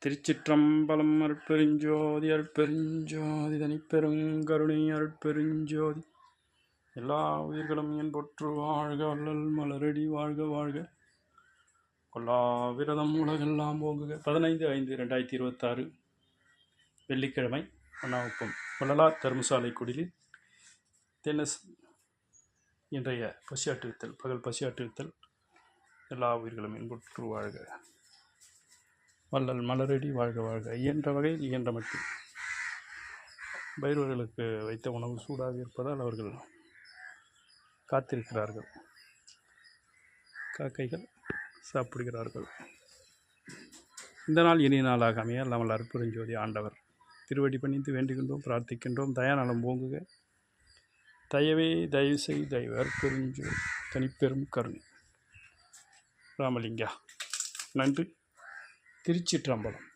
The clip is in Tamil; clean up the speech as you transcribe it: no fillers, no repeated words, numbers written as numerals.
திருச்சிற்றம்பலம். அருட்பெருஞ்சோதி அருட்பெருஞ்சோதி தனிப்பெருங்கருணை அருட்பெருஞ்சோதி. எல்லா உயிர்களும் என் பொற்று வாழ்க, வள்ளல் மலரடி வாழ்க வாழ்க, கொல்லா விரதம் உலகெல்லாம் ஓங்குக. 15/5/2026 வெள்ளிக்கிழமை அண்ணாவுக்கும் வள்ளலார் தர்மசாலை குடிலில் தென்னஸ் இன்றைய பசியாற்றுவித்தல், பகல் பசியாற்றுவித்தல். எல்லா உயிர்களும் என் பொற்று வாழ்க, வள்ளல் மலரடி வாழ்க வாழ்க. இயன்ற வகையில் இயன்ற மட்டும் பைரவர்களுக்கு வைத்த உணவு சூடாக இருப்பதால் அவர்கள் காத்திருக்கிறார்கள். காக்கைகள் சாப்பிடுகிறார்கள். இந்த நாள் இனிய நாளாக அமைய அல்லாமல் அருட்பெருஞ்சோதி ஆண்டவர் திருவடி பணிந்து வேண்டுகின்றோம், பிரார்த்திக்கின்றோம். தயாநலம் ஓங்குக. தயவே தயவு செய் தயவு அருட்பெருஞ்சோதி தனிப்பெரும் கருணை. ராமலிங்கா. நன்றி. திருச்சிற்றம்பலம்.